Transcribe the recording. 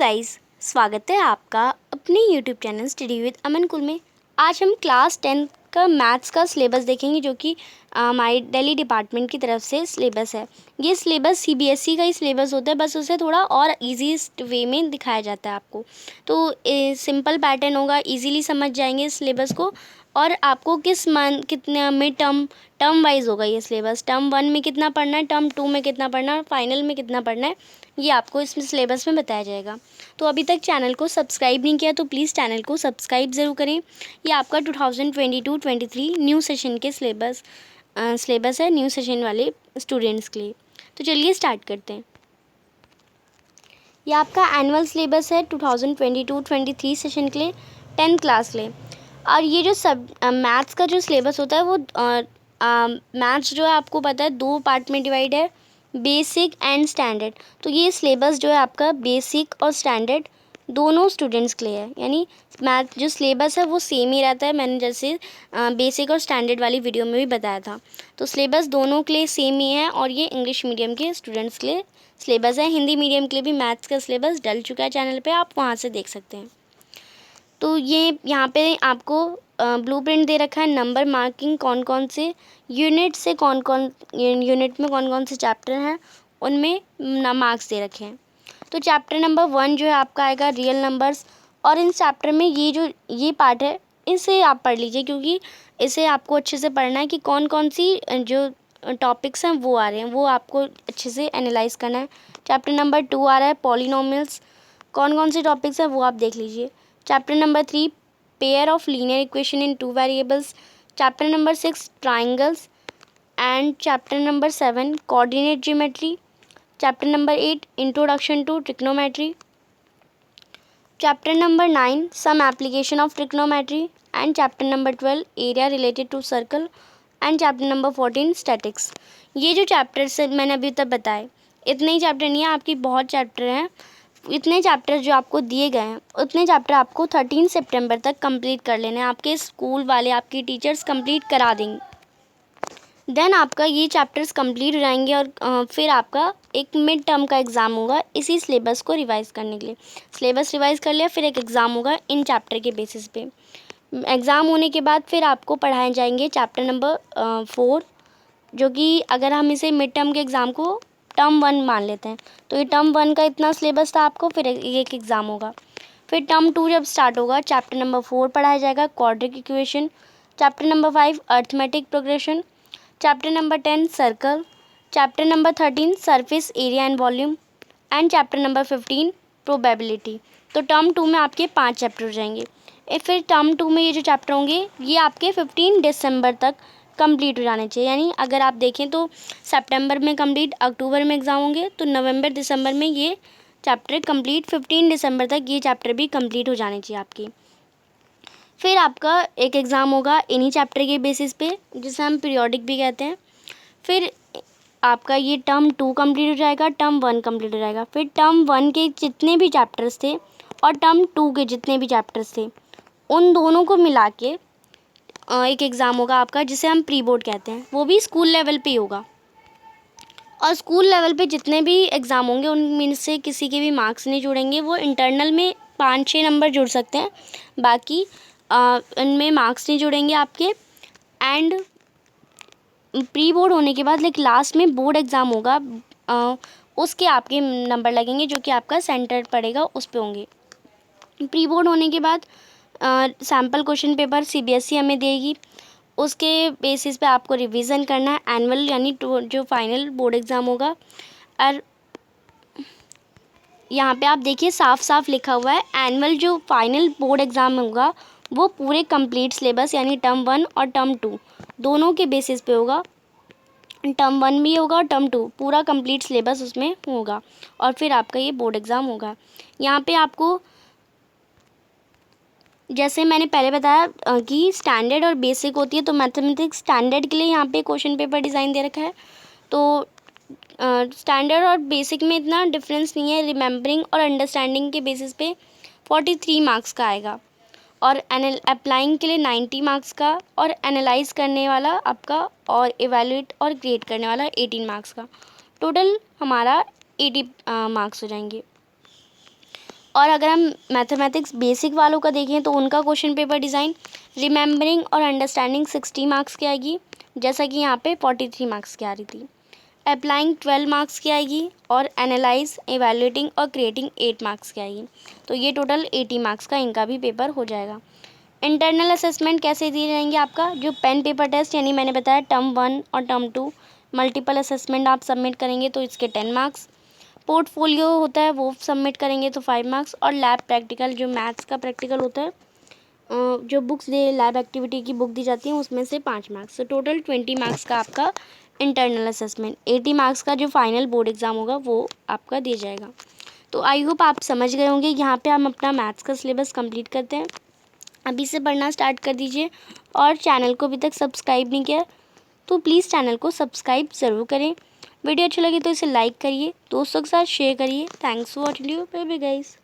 Guys, स्वागत है आपका अपने यूट्यूब चैनल स्टडी विद अमन कुल में। आज हम क्लास 10 का मैथ्स का सिलेबस देखेंगे, जो कि हमारे दिल्ली डिपार्टमेंट की तरफ से सिलेबस है। ये सिलेबस सीबीएसई का ही सिलेबस होता है, बस उसे थोड़ा और ईजीएस्ट वे में दिखाया जाता है आपको। तो सिंपल पैटर्न होगा, इजीली समझ जाएंगे इस सिलेबस को। और आपको किस मंथ कितने में टर्म वाइज होगा ये सिलेबस। टर्म 1 में कितना पढ़ना है, टर्म 2 में कितना पढ़ना है और फाइनल में कितना पढ़ना है, ये आपको इसमें सिलेबस में बताया जाएगा। तो अभी तक चैनल को सब्सक्राइब नहीं किया तो प्लीज़ चैनल को सब्सक्राइब ज़रूर करें। ये आपका 2022-23 न्यू सेशन के सिलेबस है, न्यू सेशन वाले स्टूडेंट्स के लिए। तो चलिए स्टार्ट करते हैं। ये आपका एनुअल सिलेबस है 2022-23 सेशन के लिए, 10th क्लास के लिए। और ये जो मैथ्स का जो सिलेबस होता है वो मैथ्स जो है आपको पता है 2 पार्ट में डिवाइड है, बेसिक एंड स्टैंडर्ड। तो ये सिलेबस जो है आपका बेसिक और स्टैंडर्ड दोनों स्टूडेंट्स के लिए है, यानी मैथ जो सिलेबस है वो सेम ही रहता है। मैंने जैसे बेसिक और स्टैंडर्ड वाली वीडियो में भी बताया था, तो सिलेबस दोनों के लिए सेम ही है। और ये इंग्लिश मीडियम के स्टूडेंट्स के लिए सिलेबस है। हिंदी मीडियम के लिए भी मैथ्स का सिलेबस डल चुका है चैनल पे, आप वहाँ से देख सकते हैं। तो ये यहाँ पे आपको ब्लूप्रिंट दे रखा है, नंबर मार्किंग, कौन कौन से यूनिट में कौन कौन से चैप्टर हैं उनमें मार्क्स दे रखे हैं। तो चैप्टर नंबर 1 जो है आपका आएगा रियल नंबर्स। और इन चैप्टर में ये पार्ट है, इसे आप पढ़ लीजिए, क्योंकि इसे आपको अच्छे से पढ़ना है कि कौन कौन सी जो टॉपिक्स हैं वो आ रहे हैं, वो आपको अच्छे से एनालाइज करना है। चैप्टर नंबर 2 आ रहा है पॉलिनोमियल्स, कौन कौन से टॉपिक्स हैं वो आप देख लीजिए। Chapter number 3 pair of linear equation in 2 variables. Chapter number 6 triangles. And chapter number 7 coordinate geometry. Chapter number 8 introduction to trigonometry. Chapter number 9 some application of trigonometry. And chapter number 12 area related to circle. And chapter number 14 statistics. ये जो chapters मैंने अभी तक बताए, इतने ही chapter नहीं है, आपकी बहुत चैप्टर हैं। इतने चैप्टर जो आपको दिए गए हैं उतने चैप्टर आपको 13 सितंबर तक कंप्लीट कर लेने हैं। आपके स्कूल वाले, आपके टीचर्स कंप्लीट करा देंगे। देन आपका ये चैप्टर्स कंप्लीट हो जाएंगे और फिर आपका एक मिड टर्म का एग्ज़ाम होगा इसी सिलेबस को रिवाइज़ करने के लिए। सिलेबस रिवाइज़ कर लिया, फिर एक एग्ज़ाम होगा इन चैप्टर के बेसिस पे। एग्ज़ाम होने के बाद फिर आपको पढ़ाए जाएंगे चैप्टर नंबर 4, जो कि अगर हम इसे मिड टर्म के एग्ज़ाम को टर्म 1 मान लेते हैं, तो ये टर्म 1 का इतना सिलेबस था आपको, फिर एक एग्ज़ाम होगा। फिर टर्म 2 जब स्टार्ट होगा, चैप्टर नंबर 4 पढ़ाया जाएगा quadratic equation. Chapter number 5 arithmetic progression. Chapter number 10 circle. Chapter number 13 surface area and volume. And chapter number 15 probability. तो टर्म 2 में आपके 5 चैप्टर हो जाएंगे। फिर टर्म 2 में ये जो चैप्टर होंगे ये आपके 15 दिसंबर तक कंप्लीट हो जाने चाहिए। यानी अगर आप देखें तो सितंबर में कंप्लीट, अक्टूबर में एग्ज़ाम होंगे, तो नवंबर दिसंबर में ये चैप्टर कंप्लीट, 15 दिसंबर तक ये चैप्टर भी कंप्लीट हो जाने चाहिए आपके। फिर आपका एक एग्ज़ाम होगा इन्हीं चैप्टर के बेसिस पे, जिसे हम पीरियोडिक भी कहते हैं। फिर आपका ये टर्म 2 कंप्लीट हो जाएगा, टर्म 1 कंप्लीट हो जाएगा। फिर टर्म 1 के जितने भी चैप्टर्स थे और टर्म 2 के जितने भी चैप्टर्स थे, उन दोनों को मिला के एक एग्ज़ाम होगा आपका, जिसे हम प्री बोर्ड कहते हैं। वो भी स्कूल लेवल पे ही होगा। और स्कूल लेवल पे जितने भी एग्ज़ाम होंगे उनमें से किसी के भी मार्क्स नहीं जुड़ेंगे। वो इंटरनल में 5-6 नंबर जुड़ सकते हैं, बाकी इनमें मार्क्स नहीं जुड़ेंगे आपके। एंड प्री बोर्ड होने के बाद लाइक लास्ट में बोर्ड एग्ज़ाम होगा, उसके आपके नंबर लगेंगे, जो कि आपका सेंटर पड़ेगा उस पे होंगे। प्री बोर्ड होने के बाद सैम्पल क्वेश्चन पेपर सीबीएसई हमें देगी, उसके बेसिस पे आपको रिवीजन करना है। एनुअल यानी जो फाइनल बोर्ड एग्ज़ाम होगा। और यहाँ पे आप देखिए साफ साफ लिखा हुआ है, एनुअल जो फाइनल बोर्ड एग्ज़ाम होगा वो पूरे कंप्लीट सिलेबस यानी टर्म 1 और टर्म 2 दोनों के बेसिस पे होगा। टर्म 1 भी होगा और टर्म 2 पूरा कंप्लीट सिलेबस उसमें होगा, और फिर आपका ये बोर्ड एग्ज़ाम होगा। यहाँ पे आपको जैसे मैंने पहले बताया कि स्टैंडर्ड और बेसिक होती है, तो मैथमेटिक्स स्टैंडर्ड के लिए यहाँ पे क्वेश्चन पेपर डिज़ाइन दे रखा है। तो स्टैंडर्ड और बेसिक में इतना डिफरेंस नहीं है, रिमेंबरिंग और अंडरस्टैंडिंग के बेसिस पे 43 मार्क्स का आएगा, और अप्लाइंग के लिए 90 मार्क्स का, और एनालाइज करने वाला आपका और एवेल्यूएट और ग्रेड करने वाला 18 मार्क्स का। टोटल हमारा 80 मार्क्स हो जाएंगे। और अगर हम मैथमेटिक्स बेसिक वालों का देखें तो उनका क्वेश्चन पेपर डिज़ाइन रिमेंबरिंग और अंडरस्टैंडिंग 60 मार्क्स की आएगी, जैसा कि यहाँ पे 43 मार्क्स की आ रही थी। अप्लाइंग 12 मार्क्स की आएगी और एनालाइज एवेल्युएटिंग और क्रिएटिंग 8 मार्क्स की आएगी। तो ये टोटल 80 मार्क्स का इनका भी पेपर हो जाएगा। इंटरनल असेसमेंट कैसे दिए जाएंगे आपका, जो पेन पेपर टेस्ट यानी मैंने बताया टर्म 1 और टर्म 2 मल्टीपल असेसमेंट आप सबमिट करेंगे तो इसके 10 मार्क्स। पोर्टफोलियो होता है वो सबमिट करेंगे तो 5 मार्क्स। और लैब प्रैक्टिकल जो मैथ्स का प्रैक्टिकल होता है, जो बुक्स दे लैब एक्टिविटी की बुक दी जाती है उसमें से 5 मार्क्स। तो टोटल 20 मार्क्स का आपका इंटरनल असेसमेंट। 80 मार्क्स का जो फाइनल बोर्ड एग्ज़ाम होगा वो आपका दिया जाएगा। तो आई होप आप समझ गए होंगे। यहाँ पे हम अपना मैथ्स का सिलेबस कंप्लीट करते हैं। अभी से पढ़ना स्टार्ट कर दीजिए और चैनल को अभी तक सब्सक्राइब नहीं किया तो प्लीज़ चैनल को सब्सक्राइब ज़रूर करें। वीडियो अच्छी लगी तो इसे लाइक करिए, दोस्तों के साथ शेयर करिए। Thanks for watching, bye bye guys.